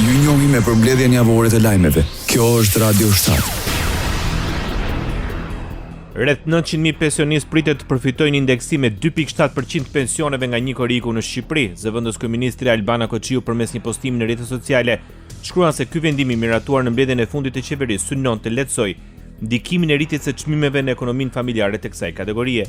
Ju njohim me përmbledhjen javore të lajmeve. Kjo është Radio Shtat. Rreth 900.000 pensionistë pritet të përfitojnë indeksim me 2.7% pensioneve nga një koriku në Shqipëri. Zëvendës kryeministri Albana Koçiu përmes një postimi në rrjetet sociale shkruan se ky vendim i miratuar në mbledhjen e fundit të qeverisë synon të lehtësojë ndikimin e rritjes së çmimeve në ekonominë familjare të kësaj kategorie.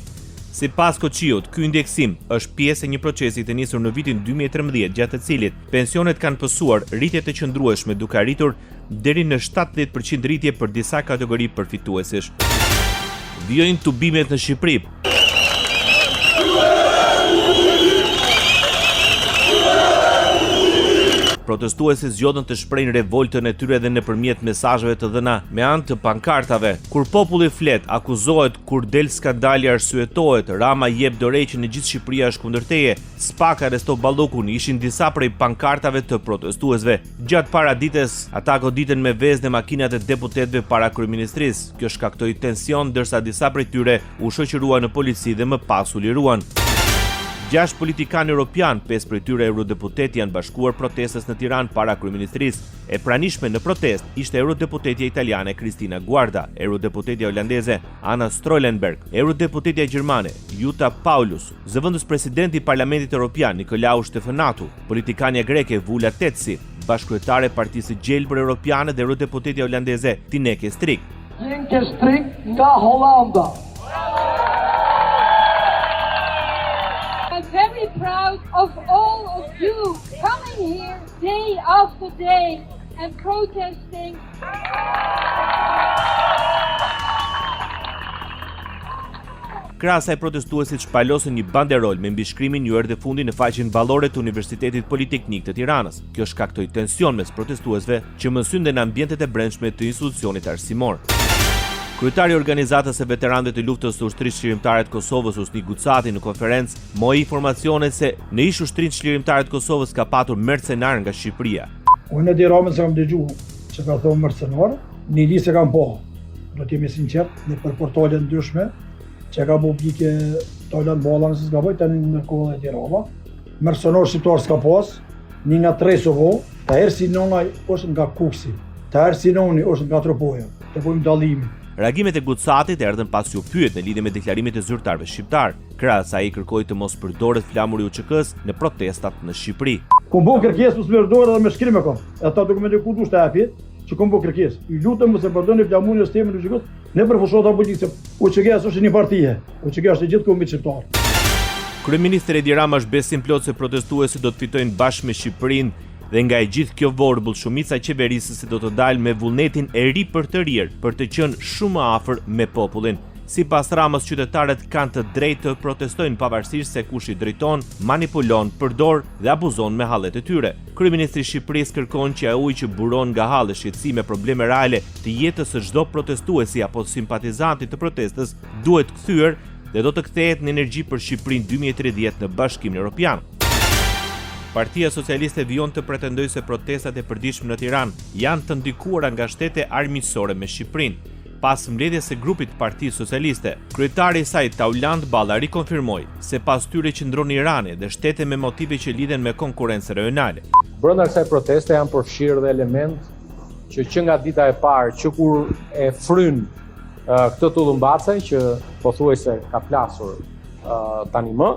Sipas Koçiut, ky indeksim është pjesë e një procesi të nisur në vitin 2013, gjatë të cilit pensionet kanë pësuar rritje të qëndrueshme duke arritur deri në 70% rritje për disa kategori përfituesish. Vijojnë tubimet në Shqipëri. Protestuesit zgjodhen të shprehin revoltën e tyre edhe nëpërmjet mesazheve të dhëna me anë të pankartave. Kur populli flet, akuzohet, kur del skandali arsyetohet, Rama jep dorë që në gjithë Shqipëria është kundër teje. Spak arrestoi Ballokun, ishin disa prej pankartave të protestuesve. Gjatë paradites, ata goditen me vezë në makinat e deputetëve para kryeministrisë. Kjo shkaktoi tension, ndërsa disa prej tyre u shoqëruan në polici dhe më pas u liruan. 6 politikanë europian, 5 prej tyre eurodeputet janë bashkuar protestës në Tiranë para kryeministrisë. E pranishme në protestë ishte eurodeputetja italiane Cristina Guarda, eurodeputetja holandeze Anna Strolenberg, eurodeputetja gjermane Jutta Paulus, zëvendës presidenti i Parlamentit Evropian Nikolaou Stefanatu, politikania greke Vula Tetsi, bashkëkryetare e Partisë së Gjelbër Europiane dhe eurodeputetja holandeze Tineke Strik. Tineke Strik nga Holanda. I'm very proud of all of you coming here day after day and protesting. Krahas protestuesit shpalosën një banderol me mbishkrimin "Ju erdhi fundi" në faqen vallore të Universitetit Politeknik të Tiranës. Kjo shkaktoi tension mes protestuesve që mësyn në ambientet e brendshme të institucionit arsimor. Kryetari i organizatës së veteranëve të luftës së ushtrisë çlirimtare të Kosovës, Usni Gucati, në konferencë moi informacione se në ish ushtrinë çlirimtare të Kosovës ka patur mercenar nga Shqipëria. Unë di Ramën se kam dëgjuar që ka thonë mercenar, një listë kam po. Do të jemi sinqert, në për portale ndryshme që ka publike Tolan Bollan se s'ka bëj tani në kohën e Tiranës. Mercenar shqiptar s'ka pas, një nga 3 sovo, ta herë Sinoni është nga Kuksi, ta herë Sinoni është nga Tropoja. Të bëjmë dallimin. Reagimet e Gucatit erdhën pas u pyet në lidhje me deklarimet e zyrtarëve shqiptar. Krahas ai kërkoi të mos përdoret flamuri i UÇK-s në protestat në Shqipëri. Kum bë kërkesë mos më përdor edhe me shkrim e kam. Ata dokumente ku duhet të hapi, që kum bë kërkesë. Ju lutem mos e përdorni flamurin e sistemin e UÇK-s në për fushat apo policie. UÇK-s është një parti. UÇK-s është gjithë kombit shqiptar. Kryeministri Edi Rama është besim plot se protestuesit do të fitojnë bashkë me Shqipërinë. Dhe nga e gjithë kjo vorbull, shumica e qeverisë do të dalë me vullnetin e ri për të rirë, për të qenë shumë më afër me popullin. Sipas Ramës, qytetarët kanë të drejtë të protestojnë pavarësisht se kush i drejton, manipulon, përdor dhe abuzon me hallet e tyre. Kryeministri i Shqipërisë kërkon që ai që buron nga halli shqetësim me probleme reale të jetës së çdo protestuesi apo simpatizanti të protestës duhet kthyer dhe do të kthehet në energji për Shqipërinë 2030 në Bashkimin Evropian. Partia Socialiste vijon të pretendojë se protestat e përditshme në Tiranë janë të ndikuara nga shtete armiqësore me Shqipërinë. Pas mbledhjes së grupit të Partisë Socialiste, kryetari i saj Tauland Balla rikonfirmoi se pas tyre qëndron Irani dhe shtete me motive që lidhen me konkurrencë rajonale. Brenda kësaj proteste janë përfshirë dhe element që nga dita e parë, që kur e fryn këtë tullumbacaj që pothuajse ka plasur tani më,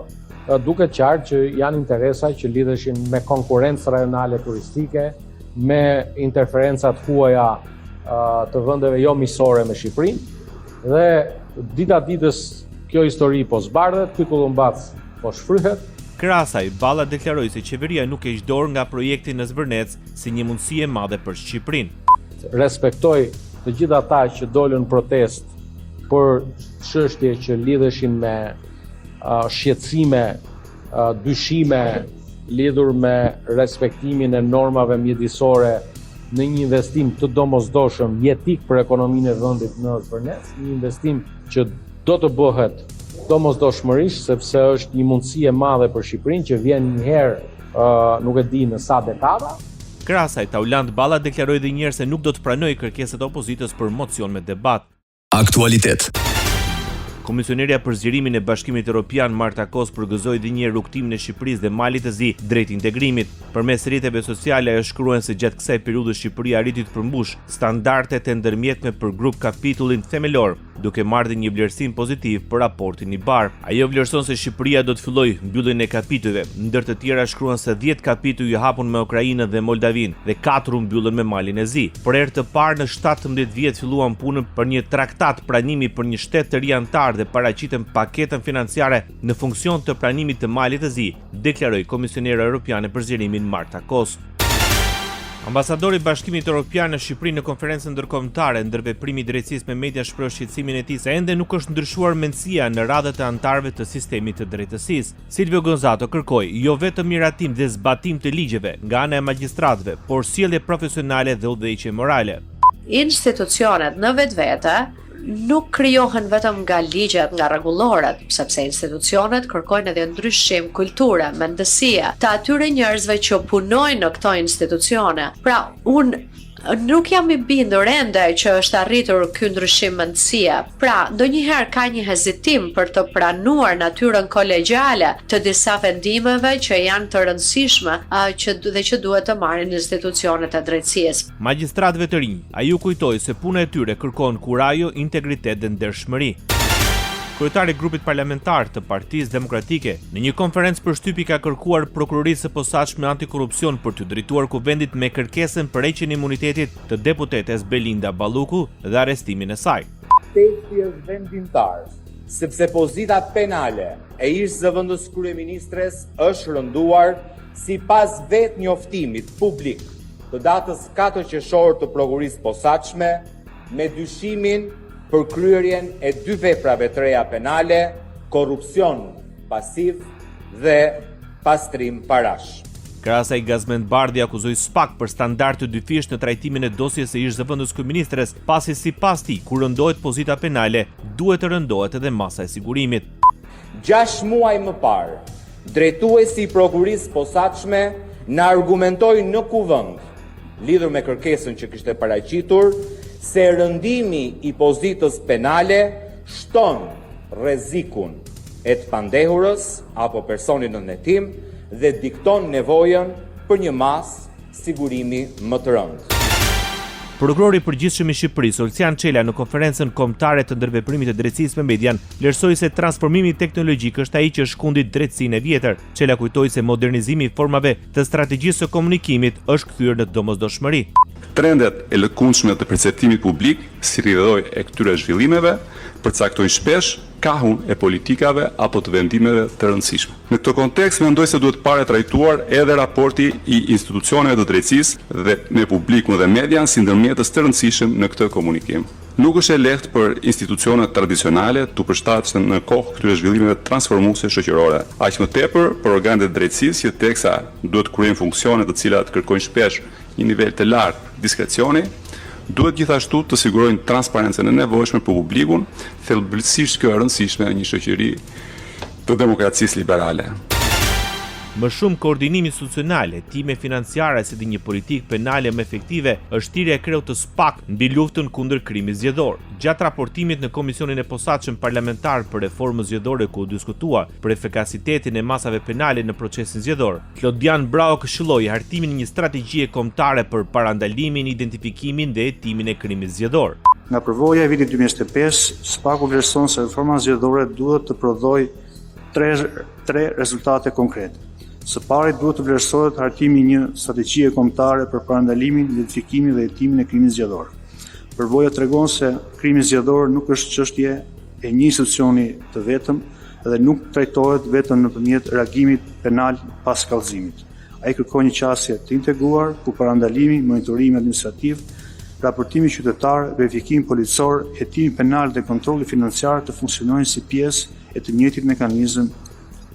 duket qartë që janë interesa që lidheshin me konkurrencë rajonale turistike, me interferencat huaja të vendeve jo miqësore me Shqipërinë dhe dita ditës kjo histori po zbardhet, ky tullumbac po shfryhet. Krasaj, Balla deklaroi se qeveria nuk e heq dorë nga projekti në Zvërnec si një mundësi e madhe për Shqipërinë. Respektoj të gjithë ata që dolën protest për çështje që lidheshin me shqetësime, dyshime lidhur me respektimin e normave mjedisore në një investim të domosdoshëm jetik për ekonominë e vendit në Zvërnec, një investim që do të bëhet domosdoshmërisht sepse është një mundësi e madhe për Shqipërinë që vjen një herë, nuk e di në sa dekada. Krasaj, Tauland Balla deklaroi edhe një herë se nuk do të pranojë kërkesat e opozitës për mocion me debat. Aktualitet. Komisionerja për zgjerimin e Bashkimit Evropian Marta Kos përgëzoi edhe një herë rrugtimin e Shqipërisë dhe Malit të Zi drejt integrimit. Përmes rrjeteve sociale ajo shkruan se gjatë kësaj periudhe Shqipëria arriti të përmbush standardet e ndërmjetme për grup kapitullin themelor, duke marrë një vlerësim pozitiv për raportin i bar. Ajo vlerëson se Shqipëria do të fillojë mbylljen e kapitujve, ndër të tjera shkruan se 10 kapituj u hapun me Ukrainën dhe Moldavin dhe 4 u mbyllën me Malin e Zi. Për herë të parë në 17 vjet filluan punën për një traktat pranimi për një shtet të ri antar dhe paraqitën paketën financiare në funksion të pranimit të Malit të Zi, deklaroi Komisionera Evropiane për zgjerimin Marta Kos. Ambasadori i Bashkimit Evropian në Shqipëri në konferencën ndërkombëtare ndërveprimi i drejtësisë me media shpreh shqetësimin e tij se ende nuk është ndryshuar mendësia në radhët e anëtarëve të sistemit të drejtësisë. Silvio Gonzato kërkoi jo vetëm miratim dhe zbatim të ligjeve nga ana e magjistratëve, por sjellje profesionale dhe udhëheqje morale. Institucionet në vetvete nuk krijohen vetëm nga ligjet, nga rregulloret, sepse institucionet kërkojnë edhe ndryshim kulture, mendësie të atyre njerëzve që punojnë në këto institucione. Pra, unë nuk jam i bindur ende që është arritur ky ndryshim mendësie. Pra, ndonjëherë ka një hezitim për të pranuar natyrën kolegjiale të disa vendimeve që janë të rëndësishme që duhet të marrin institucionet e drejtësisë. Magjistratëve të rinj, ai u kujtoi se puna e tyre kërkon kurajo, integritet dhe ndershmëri. Kryetari i grupit parlamentar të Partisë Demokratike në një konferencë për shtypi ka kërkuar prokurorisë së posaçme antikorrupsion për të drejtuar kuvendit me kërkesën për heqjen e imunitetit të deputetes Belinda Balluku dhe arrestimin e saj. Teksti është vendimtar, sepse pozita penale e ish zëvendës kryeministres është rënduar sipas vetë njoftimit publik të datës 4 qershor të prokurorisë posaçme me dyshimin për kryerjen e 2 veprave të reja penale, korrupsion pasiv dhe pastrim parash. Krahasaj Gazmend Bardhi akuzoi SPAK për standard të dyfisht në trajtimin e dosjes së ish zëvendës kryeministres, pasi sipas tij kur rëndohet pozita penale, duhet të rëndohet edhe masa e sigurimit. 6 muaj më parë, drejtuesi i prokurorisë posaçme na argumentoi në kuvend lidhur me kërkesën që kishte paraqitur se rëndimi i pozitës penale shton rrezikun e të pandehurës apo personit në ndërtim dhe dikton nevojën për një masë sigurimi më të rëndë. Prokurori i përgjithshëm i Shqipërisë, Olcian Çela, në konferencën kombëtare të ndërveprimit të drejtësisë me median, vlerësoi se transformimi teknologjik është ai që shkundi drejtësinë e vjetër. Çela kujtoi se modernizimi i formave të strategjisë së komunikimit është kthyer në domosdoshmëri. Trendet e lëkundshme të perceptimit publik, si rrjedhoj e këtyre zhvillimeve, përcaktojnë shpesh kahun e politikave apo të vendimeve të rëndësishme. Në këtë kontekst mendoj se duhet parë trajtuar edhe raporti i institucioneve të drejtësisë dhe me publikun dhe median si ndërmjetës të rëndësishëm në këtë komunikim. Nuk është e lehtë për institucionet tradicionale të përshtatshme në kohë këtyre zhvillimeve transformuese shoqërore. Aq më tepër për organet e drejtësisë që teksa duhet kryejnë funksione të cilat kërkojnë shpesh një nivel të lartë diskrecioni, duhet gjithashtu të sigurojnë transparencën e nevojshme për publikun, thelbësisht kjo e rëndësishme në një shoqëri të demokracisë liberale. Më shumë koordinim institucional, time financiare si dhe një politikë penale më efektive është thirrja e kreut të SPAK mbi luftën kundër krimit zgjedhor. Gjatë raportimit në Komisionin e Posaçëm Parlamentar për Reformën Zgjedhore ku u diskutua për efikasitetin e masave penale në procesin zgjedhor, Klodian Brau këshilloi hartimin e një strategjie kombëtare për parandalimin, identifikimin dhe hetimin e krimit zgjedhor. Nga përvoja e vitit 2025, SPAK-u vlerëson se reforma zgjedhore duhet të prodhojë tre rezultate konkrete. Së pari duhet të vlerësohet hartimi një strategjie kombëtare për parandalimin, identifikimin dhe hetimin e krimit zgjedhor. Përvoja tregon se krimi zgjedhor nuk është çështje e një institucioni të vetëm dhe nuk trajtohet vetëm nëpërmjet reagimit penal pas kallëzimit. Ai kërkon një qasje të integruar ku parandalimi, monitorimi administrativ, raportimi qytetar, verifikimi policor, hetimi penal dhe kontrolli financiar të funksionojnë si pjesë e të njëjtit mekanizëm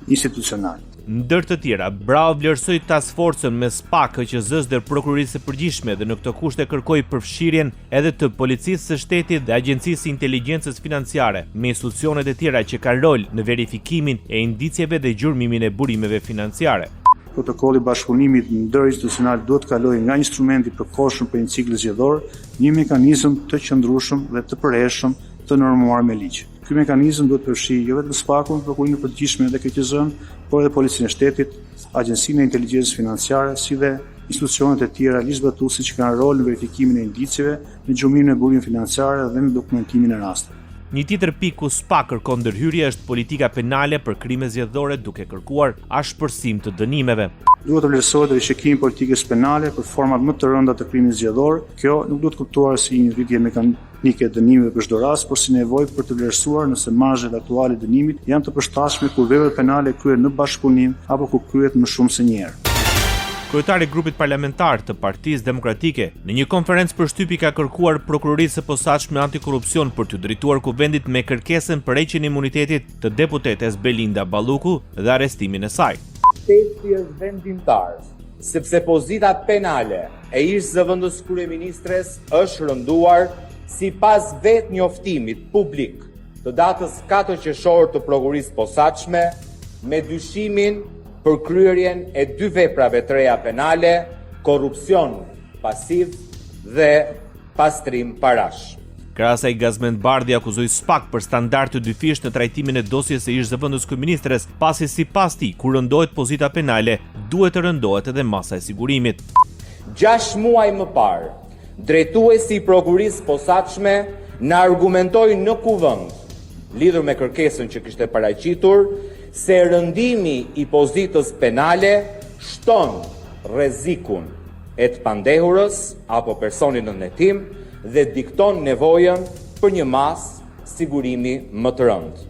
institucional. Ndër të tjera, Brau vlerësoi task forcën me SPAK, KQZ-s dhe prokurorisë së përgjithshme dhe në këtë kushte kërkoi përfshirjen edhe të policisë së shtetit dhe agjencisë së inteligjencës financiare me institucionet e tjera që kanë rol në verifikimin e indicjeve dhe gjurmimin e burimeve financiare. Protokolli bashkëpunimit ndërinstitucional duhet të kalojë nga instrumenti përkohshëm për një cikël zgjedhor, një mekanizëm të qëndrueshëm dhe të përhershëm të normuar me ligj. Ky mekanizëm duhet të përfshijë jo vetëm SPAK-un, Prokurinë e Përgjithshme dhe KQZ-n, por edhe Policinë e Shtetit, Agjencinë e Inteligjencës Financiare, si dhe institucionet e tjera ligjzbatuese që kanë rol në verifikimin e indiceve, në gjumimin e burimeve financiare dhe në dokumentimin e rasteve. Një tjetër pikë ku SPAK kërkon ndërhyrje është politika penale për krime zgjedhore, duke kërkuar ashpërsim të dënimeve. Duhet të vlerësohet rishikimi politikës penale për format më të rënda të krimit zgjedhor. Kjo nuk duhet kuptuar si një rritje mekanike e dënimeve për çdo rast, por si nevojë për të vlerësuar nëse marzhet aktuale të dënimit janë të përshtatshme kur veprat penale kryhen në bashkëpunim apo kur kryhet më shumë se një herë. Kryetari i grupit parlamentar të Partisë Demokratike në një konferencë përshtypje ka kërkuar prokurorisë së posaçme antikorrupsion për të drejtuar kuvendit me kërkesën për heqjen e imunitetit të deputetes Belinda Balluku dhe arrestimin e saj. Teksti është vendimtar, sepse pozita penale e ish zëvendës kryeministres është rënduar sipas vetë njoftimit publik të datës 4 qershor të prokurorisë posaçme me dyshimin për kryerjen e 2 veprave të reja penale, korrupsion pasiv dhe pastrim parash. Krahasaj Gazmend Bardhi akuzoi SPAK për standard të dyfisht në trajtimin e dosjes së ish zëvendës kryeministres, pasi sipas tij, kur rëndohet pozita penale, duhet të rëndohet edhe masa e sigurimit. 6 muaj më parë, drejtuesi i prokurorisë posaçme na argumentoi në kuvend lidhur me kërkesën që kishte paraqitur se rëndimi i pozitës penale shton rrezikun e të pandehurës apo personit në ndërtim dhe dikton nevojën për një masë sigurimi më të rëndë.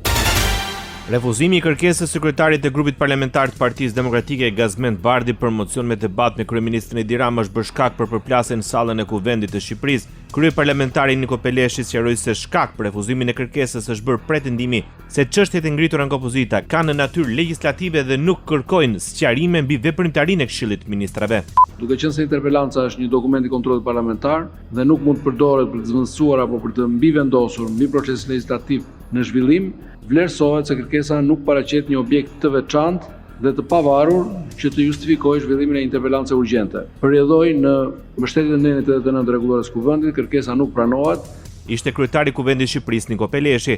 Refuzimi i kërkesës së kryetarit të grupit parlamentar të Partisë Demokratike Gazmend Bardhi për mocion me debat me kryeministrin Edi Rama është bërë shkak për përplasje në sallën e Kuvendit të Shqipërisë. Kryeparlamentari Niko Peleshi sqaroi se shkak për refuzimin e kërkesës është bërë pretendimi se çështjet e ngritura nga opozita kanë natyrë legjislative dhe nuk kërkojnë sqarime mbi veprimtarinë e Këshillit të Ministrave. Duke qenë se interpelanca është një dokument i kontrollit parlamentar dhe nuk mund të përdoret për të zvendësuar apo për të mbivendosur mbi procesin legjislativ në zhvillim, vlerësohet se kërkesa nuk paraqet një objekt të veçantë dhe të pavarur që të justifikojë zhvillimin e interpelancës urgjente. Përjedhoi në mbështetjen e nënit 89 rregullores kuvendit, kërkesa nuk pranohet. Ishte kryetari i Kuvendit të Shqipërisë Niko Peleshi.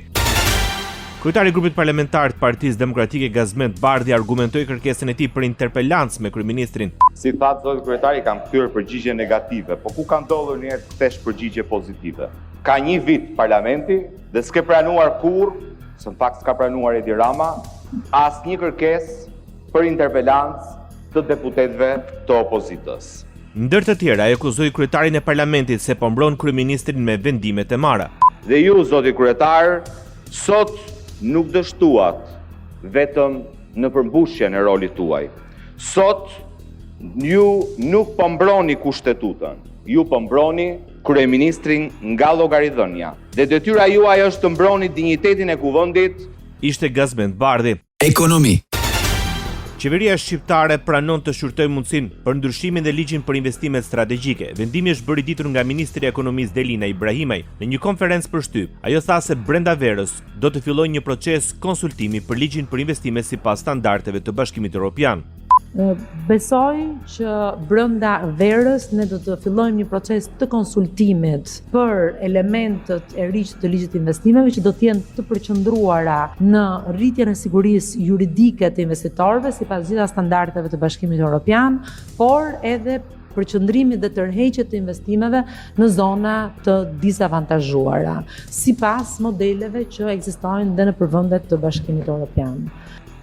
Kryetari i grupit parlamentar të Partisë Demokratike Gazmend Bardhi argumentoi kërkesën e tij për interpelancë me kryeministrin. Si thatë zoti kryetari, kam kthyer përgjigje negative, po ku ka ndodhur një herë të kthesh përgjigje pozitive? Ka një vit parlamenti dhe s'ke pranuar kurrë, se në fakt s'ka pranuar Edi Rama, asnjë kërkesë për interpelancë të deputetëve të opozitës. Ndër të tjera, ai akuzoi kryetarin e parlamentit se po mbron kryeministrin me vendimet e marra. Dhe ju, zoti kryetar, sot nuk dështuat vetëm në përmbushjen e rolit tuaj. Sot ju nuk po mbroni kushtetutën, ju po mbroni kryeministrin nga llogaridhënia. Dhe detyra juaj është të mbroni dinjitetin e kuvendit. Ishte Gazmend Bardhi. Ekonomi. Qeveria shqiptare pranon të shurtojë mundësinë për ndryshimin dhe ligjin për investimet strategjike. Vendimi është bërë i ditur nga Ministri i Ekonomisë Delina Ibrahimaj në një konferencë përshtyp. Ajo tha se brenda verës do të fillojë një proces konsultimi për ligjin për investime sipas standardeve të Bashkimit Evropian. Besoj që brenda verës ne do të fillojmë një proces të konsultimit për elementët e ri të ligjit të investimeve që do të jenë të përqendruara në rritjen e sigurisë juridike të investitorëve sipas gjitha standardeve të Bashkimit Evropian, por edhe përqendrimit dhe tërheqje të investimeve në zona të disavantazhuara, sipas modeleve që ekzistojnë dhe në vendet të Bashkimit Evropian.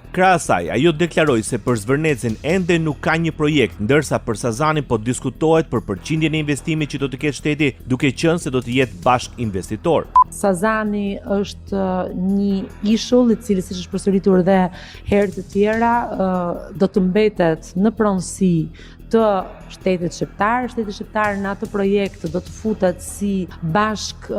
Krahasaj, ajo deklaroi se për Zvërnecin ende nuk ka një projekt, ndërsa për Sazanin po diskutohet për përqindjen e investimit që do të ketë shteti, duke qenë se do të jetë bashk investitor. Sazani është një ishull i cili, siç është përsëritur dhe herë të tjera, do të mbetet në pronësi të shtetit shqiptar. Shteti shqiptar në atë projekt do të futet si bashk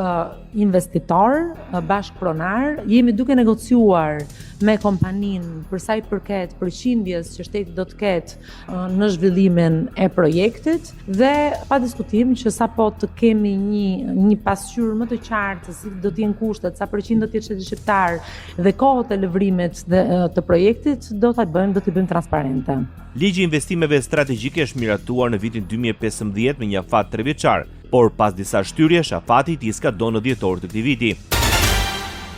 investitor, bashk pronar. Jemi duke negociuar me kompaninë për sa i përket përqindjes që shteti do të ketë në zhvillimin e projektit dhe pa diskutim që sapo të kemi një pasqyrë më të qartë se si do të jenë kushtet, sa përqind do të jetë shteti shqiptar dhe kohët e lëvrimit të projektit do t'i bëjmë transparente. Ligji i investimeve strategjike është miratuar në vitin 2015 me një afat 3 vjeçar, por pas disa shtyrjesh afati i tij ska do në dhjetor të këtij viti.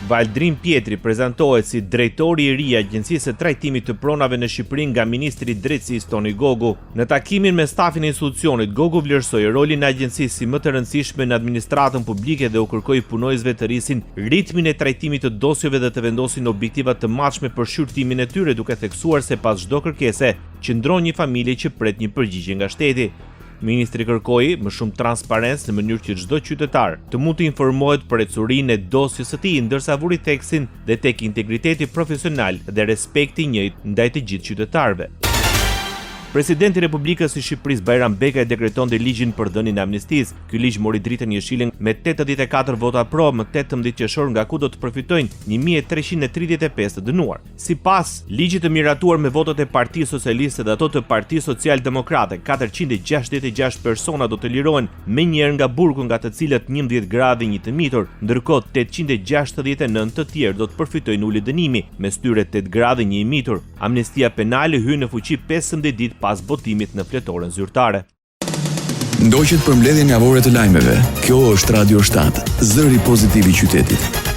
Valdrin Pjetri prezantohet si drejtori i ri i Agjencisë së Trajtimit të Pronave në Shqipëri nga ministri i Drejtësisë Toni Gogu. Në takimin me stafin e institucionit, Gogu vlerësoi rolin e agjencisë si më të rëndësishme në administratën publike dhe u kërkoi punojësve të rrisin ritmin e trajtimit të dosjeve dhe të vendosin objektiva të matshme për shqyrtimin e tyre, duke theksuar se pas çdo kërkese qëndron një familje që pret një përgjigje nga shteti. Ministri kërkoi më shumë transparencë në mënyrë që çdo qytetar të mund të informohet për ecurinë e dosjes së tij, ndërsa vuri theksin dhe tek integriteti profesional dhe respekti i njëjtë ndaj të gjithë qytetarëve. Presidenti i Republikës së Shqipërisë Bajram Bekaj dekretonte ligjin për dhënien e amnistisë. Ky ligj mori dritën jeshile me 84 vota pro më 18 qershor, nga ku do të përfitojnë 1335 të dënuar. Sipas ligjit të miratuar me votat e Partisë Socialiste dhe ato të Partisë Social-Demokrate, 466 persona do të lirohen menjëherë nga burgu, nga të cilët 11 grave një të mitur, ndërkohë 869 të tjerë do të përfitojnë ulje dënimi, mes tyre 8 grave një i mitur. Amnestia penale hyn në fuqi 15 ditë pas votimit në fletorën zyrtare. Ndoqet për mbledhjen javore të lajmeve. Kjo është Radio 7, zëri pozitiv i qytetit.